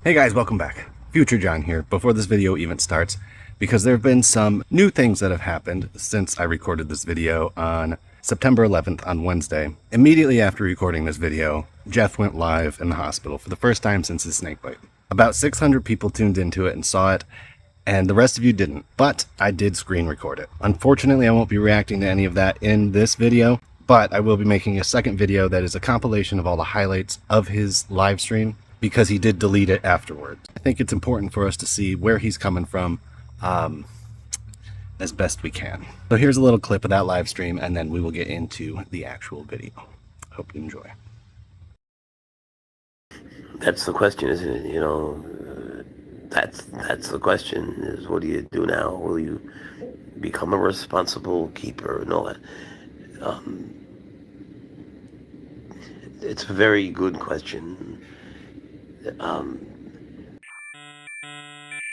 Hey guys, welcome back. Future John here, before this video even starts, because there have been some new things that have happened since I recorded this video on September 11th on Wednesday. Immediately after recording this video, Jeff went live in the hospital for the first time since his snake bite. About 600 people tuned into it and saw it, and the rest of you didn't, but I did screen record it. Unfortunately, I won't be reacting to any of that in this video, but I will be making a second video that is a compilation of all the highlights of his live stream, because he did delete it afterwards. I think it's important for us to see where he's coming from as best we can. So here's a little clip of that live stream, and then we will get into the actual video. Hope you enjoy. That's the question, isn't it? You know, that's the question, is what do you do now? Will you become a responsible keeper and all that? It's a very good question.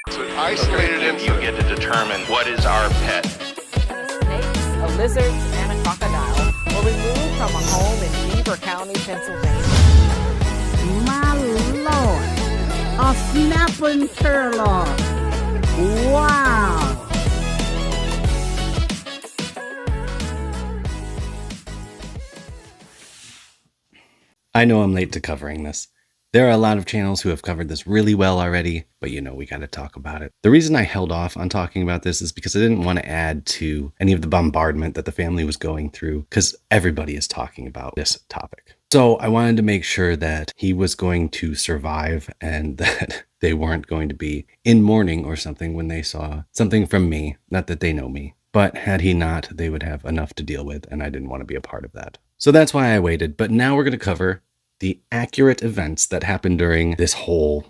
So isolated him, you get to determine what is our pet. Snakes, a lizard, and a crocodile were removed from a home in Beaver County, Pennsylvania. My Lord, a snapping turtle. Wow. I know I'm late to covering this. There are a lot of channels who have covered this really well already, but you know we gotta talk about it. The reason I held off on talking about this is because I didn't want to add to any of the bombardment that the family was going through, because everybody is talking about this topic. So I wanted to make sure that he was going to survive and that they weren't going to be in mourning or something when they saw something from me. Not that they know me, but had he not, they would have enough to deal with, and I didn't want to be a part of that. So that's why I waited, but now we're going to cover the accurate events that happened during this whole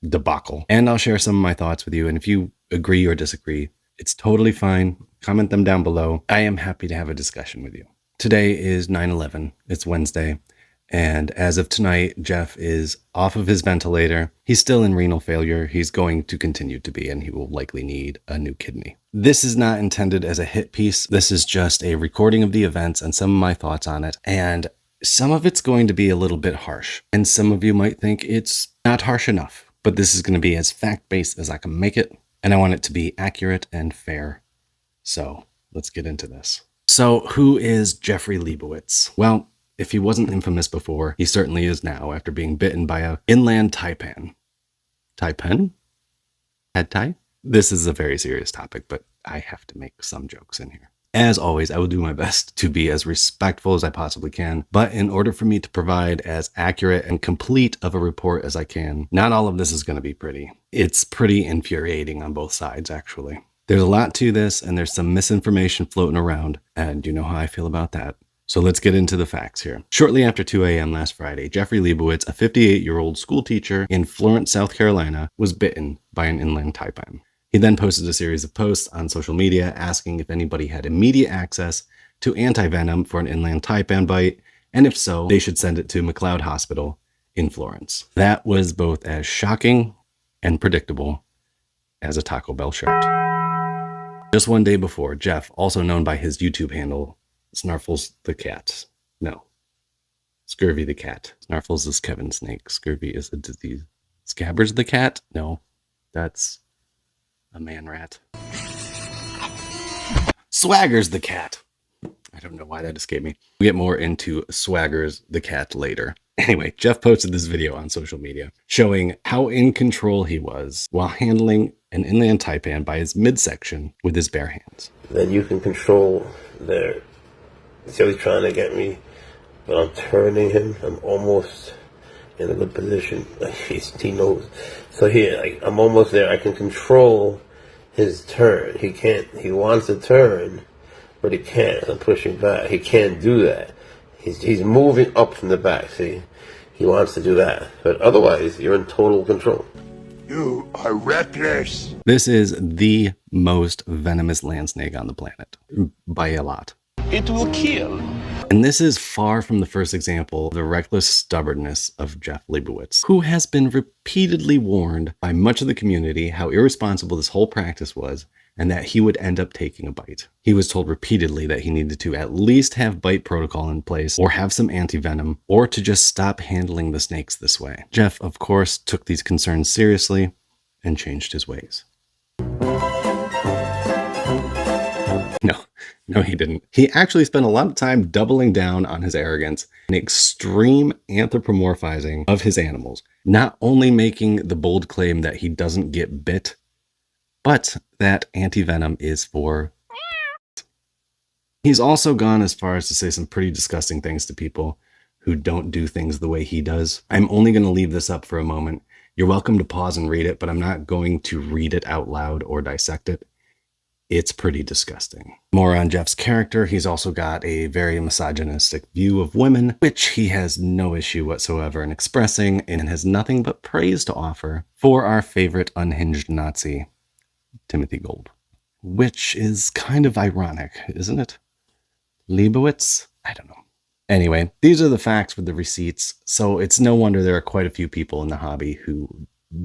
debacle. And I'll share some of my thoughts with you. And if you agree or disagree, it's totally fine. Comment them down below. I am happy to have a discussion with you. Today is 9/11. It's Wednesday. And as of tonight, Jeff is off of his ventilator. He's still in renal failure. He's going to continue to be, and he will likely need a new kidney. This is not intended as a hit piece. This is just a recording of the events and some of my thoughts on it. And some of it's going to be a little bit harsh, and some of you might think it's not harsh enough, but this is going to be as fact-based as I can make it, and I want it to be accurate and fair. So let's get into this. So who is Jeffrey Leibowitz? Well, if he wasn't infamous before, he certainly is now after being bitten by a inland taipan. Taipan? Pad thai? This is a very serious topic, but I have to make some jokes in here. As always, I will do my best to be as respectful as I possibly can, but in order for me to provide as accurate and complete of a report as I can, not all of this is going to be pretty. It's pretty infuriating on both sides, actually. There's a lot to this, and there's some misinformation floating around, and you know how I feel about that. So let's get into the facts here. Shortly after 2 a.m. last Friday, Jeffrey Leibowitz, a 58-year-old school teacher in Florence, South Carolina, was bitten by an inland taipan. He then posted a series of posts on social media asking if anybody had immediate access to anti-venom for an inland Taipan bite, and if so, they should send it to McLeod Hospital in Florence. That was both as shocking and predictable as a Taco Bell shirt. Just one day before, Jeff, also known by his YouTube handle, Snarfles the Cat. No. Scurvy the Cat. Snarfles is Kevin Snake. Scurvy is a disease. Scabbers the Cat? No. That's a man rat. Swaggers the Cat. I don't know why that escaped me. We'll get more into Swaggers the Cat later. Anyway, Jeff posted this video on social media showing how in control he was while handling an inland taipan by his midsection with his bare hands. Then you can control their... See how he's trying to get me, but I'm turning him. I'm almost in a good position. He knows. So here, I'm almost there. I can control his turn. He wants to turn, but he can't. I'm pushing back. He can't do that. He's moving up from the back, see? He wants to do that. But otherwise, you're in total control. You are reckless. This is the most venomous land snake on the planet, by a lot. It will kill. And this is far from the first example of the reckless stubbornness of Jeff Leibowitz, who has been repeatedly warned by much of the community how irresponsible this whole practice was, and that he would end up taking a bite. He was told repeatedly that he needed to at least have bite protocol in place, or have some antivenom, or to just stop handling the snakes this way. Jeff, of course, took these concerns seriously and changed his ways. No, he didn't. He actually spent a lot of time doubling down on his arrogance and extreme anthropomorphizing of his animals, not only making the bold claim that he doesn't get bit, but that antivenom is for... He's also gone as far as to say some pretty disgusting things to people who don't do things the way he does. I'm only going to leave this up for a moment. You're welcome to pause and read it, but I'm not going to read it out loud or dissect it. It's pretty disgusting. More on Jeff's character. He's also got a very misogynistic view of women, which he has no issue whatsoever in expressing, and has nothing but praise to offer for our favorite unhinged Nazi, Timothy Gold. Which is kind of ironic, isn't it? Leibowitz? I don't know. Anyway, these are the facts with the receipts, so it's no wonder there are quite a few people in the hobby who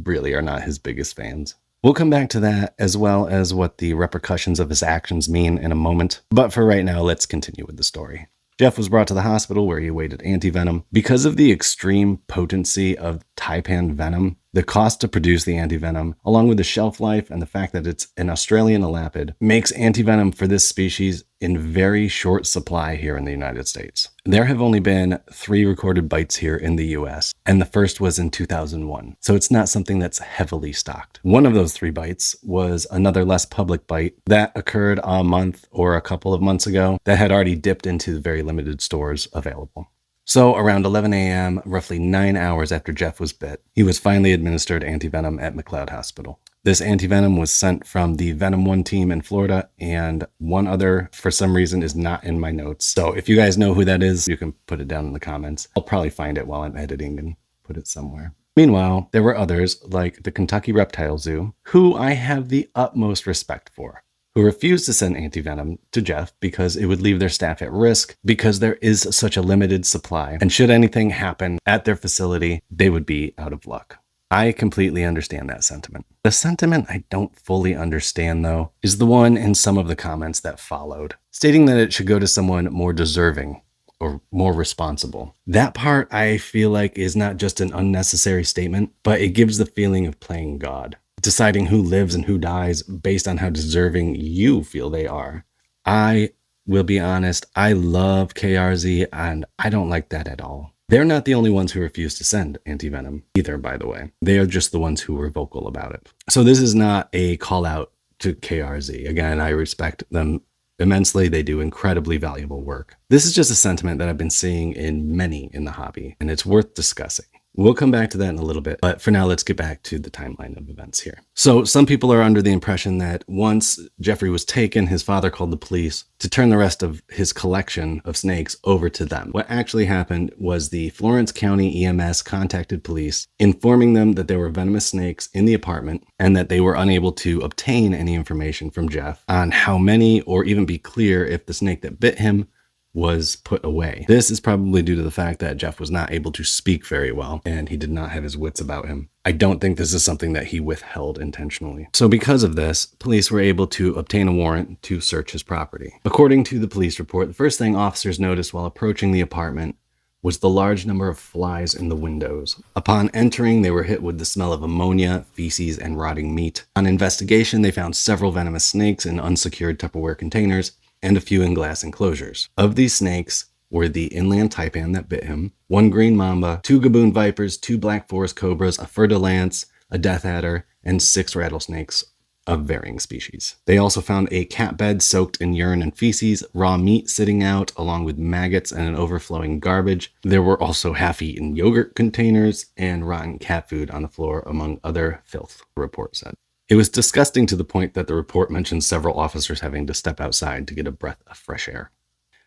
really are not his biggest fans. We'll come back to that, as well as what the repercussions of his actions mean in a moment. But for right now, let's continue with the story. Jeff was brought to the hospital where he awaited antivenom. Because of the extreme potency of Taipan venom, the cost to produce the antivenom, along with the shelf life and the fact that it's an Australian elapid, makes antivenom for this species in very short supply here in the United States. There have only been 3 recorded bites here in the US, and the first was in 2001, so it's not something that's heavily stocked. One of those 3 bites was another less public bite that occurred a month or a couple of months ago that had already dipped into the very limited stores available. So around 11 a.m., roughly 9 hours after Jeff was bit, he was finally administered antivenom at McLeod Hospital. This antivenom was sent from the Venom 1 team in Florida, and one other, for some reason, is not in my notes. So if you guys know who that is, you can put it down in the comments. I'll probably find it while I'm editing and put it somewhere. Meanwhile, there were others, like the Kentucky Reptile Zoo, who I have the utmost respect for, who refused to send antivenom to Jeff because it would leave their staff at risk because there is such a limited supply, and should anything happen at their facility, they would be out of luck. I completely understand that sentiment. The sentiment I don't fully understand, though, is the one in some of the comments that followed, stating that it should go to someone more deserving or more responsible. That part, I feel like, is not just an unnecessary statement, but it gives the feeling of playing God, deciding who lives and who dies based on how deserving you feel they are. I will be honest, I love KRZ, and I don't like that at all. They're not the only ones who refuse to send antivenom either, by the way. They are just the ones who were vocal about it. So this is not a call out to KRZ. Again, I respect them immensely. They do incredibly valuable work. This is just a sentiment that I've been seeing in many in the hobby, and it's worth discussing. We'll come back to that in a little bit, but for now, let's get back to the timeline of events here. So some people are under the impression that once Jeffrey was taken, his father called the police to turn the rest of his collection of snakes over to them. What actually happened was the Florence County EMS contacted police, informing them that there were venomous snakes in the apartment and that they were unable to obtain any information from Jeff on how many, or even be clear if the snake that bit him was put away. This is probably due to the fact that Jeff was not able to speak very well and he did not have his wits about him. I don't think this is something that he withheld intentionally. So because of this, police were able to obtain a warrant to search his property. According to the police report, the first thing officers noticed while approaching the apartment was the large number of flies in the windows. Upon entering, they were hit with the smell of ammonia, feces, and rotting meat. On investigation, they found several venomous snakes in unsecured Tupperware containers and a few in glass enclosures. Of these snakes were the inland taipan that bit him, 1 green mamba, 2 gaboon vipers, 2 black forest cobras, a fer-de-lance, a death adder, and 6 rattlesnakes of varying species. They also found a cat bed soaked in urine and feces, raw meat sitting out, along with maggots and an overflowing garbage. There were also half-eaten yogurt containers and rotten cat food on the floor, among other filth, the report said. It was disgusting to the point that the report mentioned several officers having to step outside to get a breath of fresh air.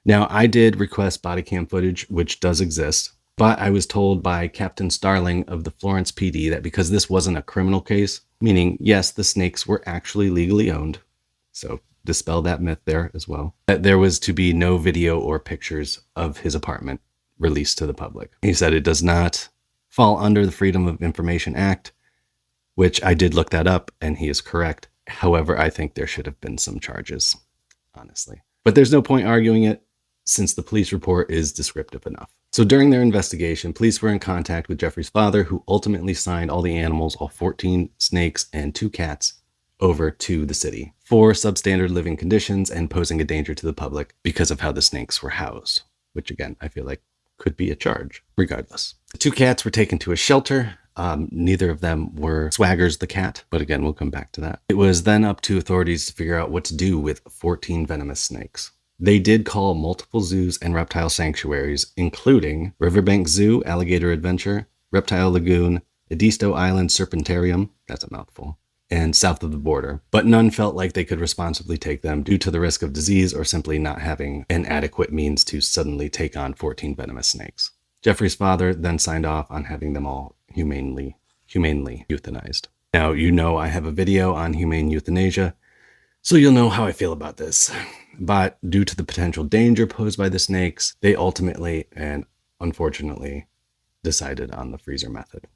Now, I did request body cam footage, which does exist, but I was told by Captain Starling of the Florence PD that because this wasn't a criminal case, meaning, yes, the snakes were actually legally owned, so dispel that myth there as well, that there was to be no video or pictures of his apartment released to the public. He said it does not fall under the Freedom of Information Act, which I did look that up, and he is correct. However, I think there should have been some charges, honestly. But there's no point arguing it since the police report is descriptive enough. So during their investigation, police were in contact with Jeffrey's father, who ultimately signed all the animals, all 14 snakes and 2 cats, over to the city for substandard living conditions and posing a danger to the public because of how the snakes were housed, which again, I feel like could be a charge regardless. The 2 cats were taken to a shelter. Neither of them were Swaggers the cat, but again, we'll come back to that. It was then up to authorities to figure out what to do with 14 venomous snakes. They did call multiple zoos and reptile sanctuaries, including Riverbank Zoo, Alligator Adventure, Reptile Lagoon, Edisto Island Serpentarium, that's a mouthful, and south of the border, but none felt like they could responsibly take them due to the risk of disease or simply not having an adequate means to suddenly take on 14 venomous snakes. Jeffrey's father then signed off on having them all humanely euthanized. Now, you know I have a video on humane euthanasia, so you'll know how I feel about this. But due to the potential danger posed by the snakes, they ultimately and unfortunately decided on the freezer method.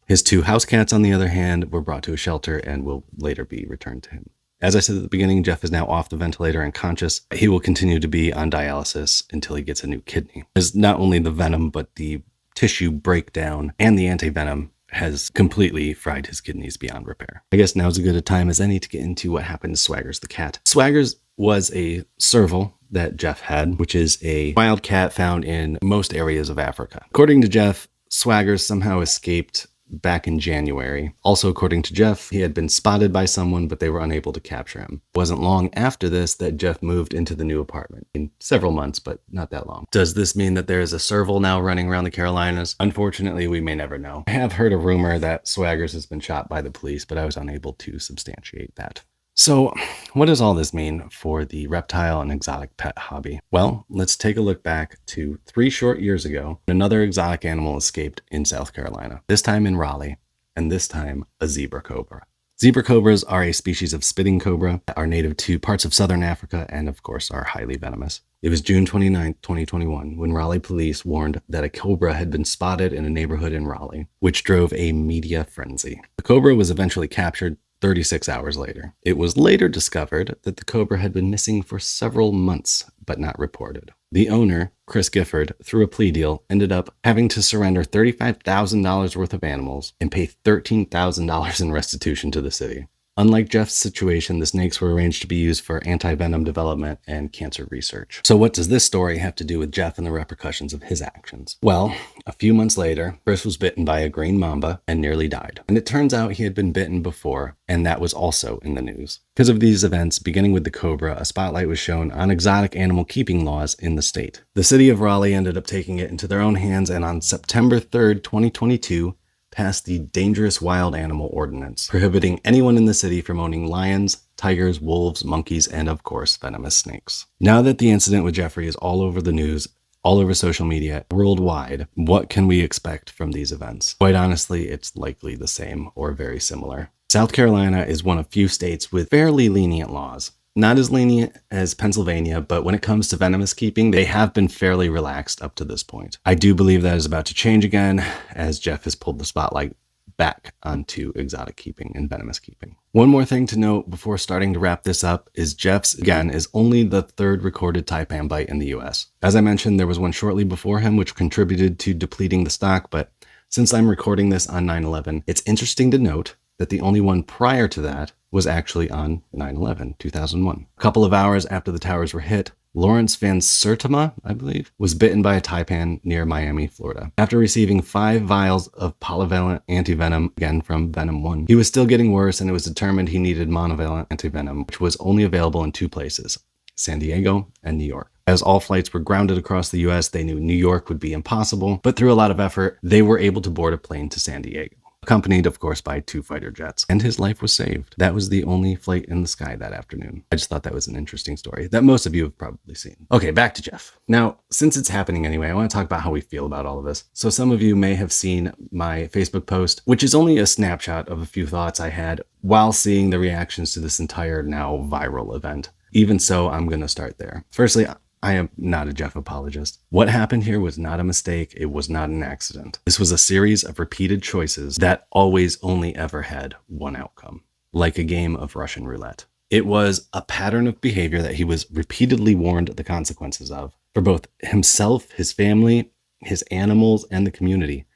His 2 house cats, on the other hand, were brought to a shelter and will later be returned to him. As I said at the beginning, Jeff is now off the ventilator and conscious. He will continue to be on dialysis until he gets a new kidney. As not only the venom, but the tissue breakdown and the antivenom has completely fried his kidneys beyond repair. I guess now's as good a time as any to get into what happened to Swaggers the cat. Swaggers was a serval that Jeff had, which is a wild cat found in most areas of Africa. According to Jeff, Swaggers somehow escaped back in January. Also, according to Jeff, he had been spotted by someone, but they were unable to capture him. It wasn't long after this that Jeff moved into the new apartment. In several months, but not that long. Does this mean that there is a serval now running around the Carolinas? Unfortunately, we may never know. I have heard a rumor that Swaggers has been shot by the police, but I was unable to substantiate that. So, what does all this mean for the reptile and exotic pet hobby? Well, let's take a look back to 3 short years ago. Another exotic animal escaped in South Carolina, this time in Raleigh, and this time a zebra cobra. Zebra cobras are a species of spitting cobra that are native to parts of southern Africa and, of course, are highly venomous. It was June 29, 2021, when Raleigh police warned that a cobra had been spotted in a neighborhood in Raleigh, which drove a media frenzy. The cobra was eventually captured 36 hours later. It was later discovered that the cobra had been missing for several months, but not reported. The owner, Chris Gifford, through a plea deal, ended up having to surrender $35,000 worth of animals and pay $13,000 in restitution to the city. Unlike Jeff's situation, the snakes were arranged to be used for anti-venom development and cancer research. So what does this story have to do with Jeff and the repercussions of his actions? Well, a few months later, Chris was bitten by a green mamba and nearly died. And it turns out he had been bitten before, and that was also in the news. Because of these events, beginning with the cobra, a spotlight was shown on exotic animal keeping laws in the state. The city of Raleigh ended up taking it into their own hands, and on September 3rd, 2022, passed the Dangerous Wild Animal Ordinance, prohibiting anyone in the city from owning lions, tigers, wolves, monkeys, and of course, venomous snakes. Now that the incident with Jeffrey is all over the news, all over social media, worldwide, what can we expect from these events? Quite honestly, it's likely the same or very similar. South Carolina is one of few states with fairly lenient laws. Not as lenient as Pennsylvania, but when it comes to venomous keeping, they have been fairly relaxed up to this point. I do believe that is about to change again, as Jeff has pulled the spotlight back onto exotic keeping and venomous keeping. One more thing to note before starting to wrap this up is Jeff's, again, is only the 3rd recorded Taipan bite in the US. As I mentioned, there was one shortly before him, which contributed to depleting the stock, but since I'm recording this on 9/11, it's interesting to note that the only one prior to that was actually on 9/11, 2001. A couple of hours after the towers were hit, Lawrence Van Sertima, I believe, was bitten by a taipan near Miami, Florida. After receiving 5 vials of polyvalent antivenom, again from Venom 1, he was still getting worse, and it was determined he needed monovalent antivenom, which was only available in 2 places, San Diego and New York. As all flights were grounded across the US, they knew New York would be impossible, but through a lot of effort, they were able to board a plane to San Diego, accompanied, of course, by 2 fighter jets, and his life was saved. That was the only flight in the sky that afternoon. I just thought that was an interesting story that most of you have probably seen. Okay, back to Jeff. Now, since it's happening anyway, I want to talk about how we feel about all of this. So some of you may have seen my Facebook post, which is only a snapshot of a few thoughts I had while seeing the reactions to this entire now viral event. Even so, I'm going to start there. Firstly, I am not a Jeff apologist. What happened here was not a mistake. It was not an accident. This was a series of repeated choices that always only ever had one outcome. like a game of Russian roulette. It was a pattern of behavior that he was repeatedly warned the consequences of for both himself, his family, his animals, and the community,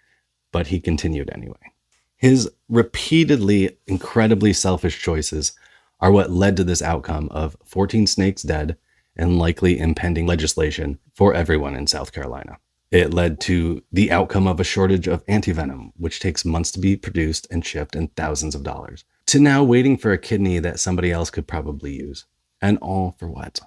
but he continued anyway. His repeatedly incredibly selfish choices are what led to this outcome of 14 snakes dead and likely impending legislation for everyone in South Carolina. It led to the outcome of a shortage of antivenom, which takes months to be produced and shipped and thousands of dollars, to now waiting for a kidney that somebody else could probably use. And all for what?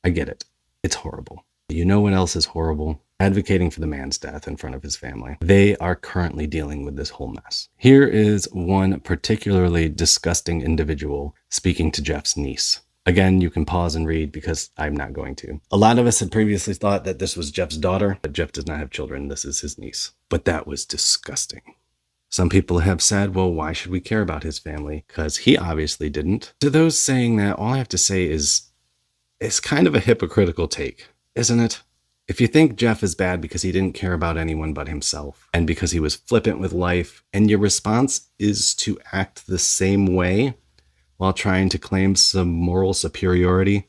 I get it. It's horrible. You know what else is horrible? Advocating for the man's death in front of his family. They are currently dealing with this whole mess. Here is one particularly disgusting individual speaking to Jeff's niece. Again, you can pause and read because I'm not going to. A lot of us had previously thought that this was Jeff's daughter, but Jeff does not have children. This is his niece. But that was disgusting. Some people have said, well, why should we care about his family? Because he obviously didn't. To those saying that, all I have to say is, it's kind of a hypocritical take, isn't it? If you think Jeff is bad because he didn't care about anyone but himself, and because he was flippant with life, and your response is to act the same way while trying to claim some moral superiority,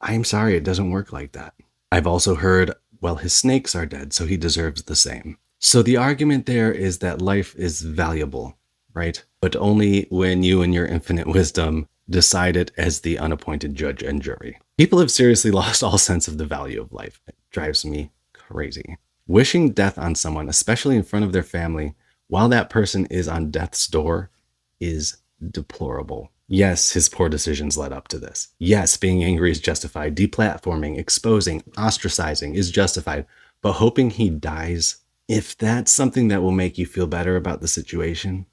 I'm sorry, it doesn't work like that. I've also heard, well, his snakes are dead, so he deserves the same. So the argument there is that life is valuable, right? But only when you in your infinite wisdom decide it as the unappointed judge and jury. People have seriously lost all sense of the value of life. It drives me crazy. Wishing death on someone, especially in front of their family, while that person is on death's door, is deplorable. Yes, his poor decisions led up to this. Yes, being angry is justified. Deplatforming, exposing, ostracizing is justified. But hoping he dies, if that's something that will make you feel better about the situation,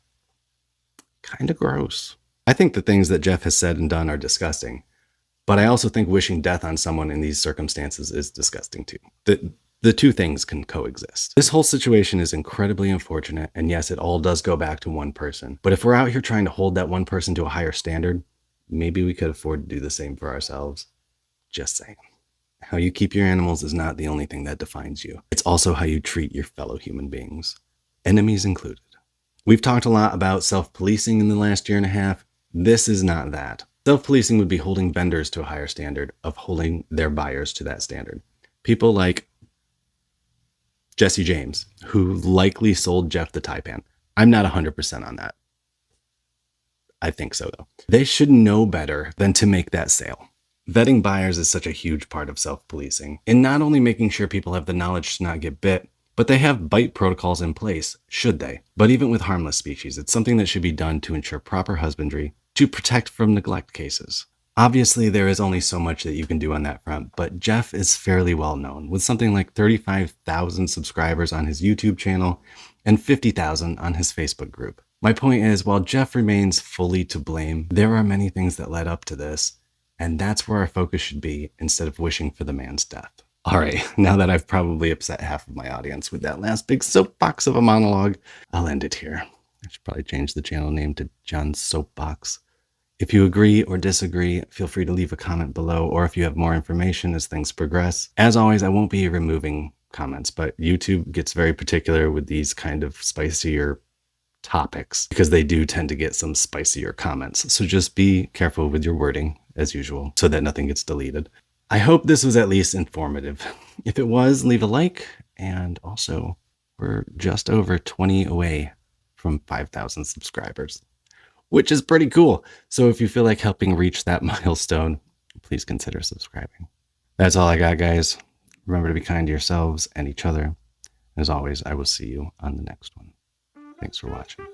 kind of gross. I think the things that Jeff has said and done are disgusting. But I also think wishing death on someone in these circumstances is disgusting too. The two things can coexist. This whole situation is incredibly unfortunate, and yes, it all does go back to one person. But if we're out here trying to hold that one person to a higher standard, maybe we could afford to do the same for ourselves. Just saying. How you keep your animals is not the only thing that defines you. It's also how you treat your fellow human beings, enemies included. We've talked a lot about self-policing in the last year and a half. This is not that. Self-policing would be holding vendors to a higher standard of holding their buyers to that standard. People like Jesse James, who likely sold Jeff the Taipan. I'm not 100% on that. I think so, though. They should know better than to make that sale. Vetting buyers is such a huge part of self-policing, in not only making sure people have the knowledge to not get bit, but they have bite protocols in place, should they? But even with harmless species, it's something that should be done to ensure proper husbandry, to protect from neglect cases. Obviously, there is only so much that you can do on that front, but Jeff is fairly well known, with something like 35,000 subscribers on his YouTube channel and 50,000 on his Facebook group. My point is, while Jeff remains fully to blame, there are many things that led up to this, and that's where our focus should be instead of wishing for the man's death. All right, now that I've probably upset half of my audience with that last big soapbox of a monologue, I'll end it here. I should probably change the channel name to John's Soapbox. If you agree or disagree, feel free to leave a comment below, or if you have more information as things progress. As always, I won't be removing comments, but YouTube gets very particular with these kind of spicier topics because they do tend to get some spicier comments. So just be careful with your wording, as usual, so that nothing gets deleted. I hope this was at least informative. If it was, leave a like, and also, we're just over 20 away from 5,000 subscribers, which is pretty cool. So if you feel like helping reach that milestone, please consider subscribing. That's all I got, guys. Remember to be kind to yourselves and each other. As always, I will see you on the next one. Thanks for watching.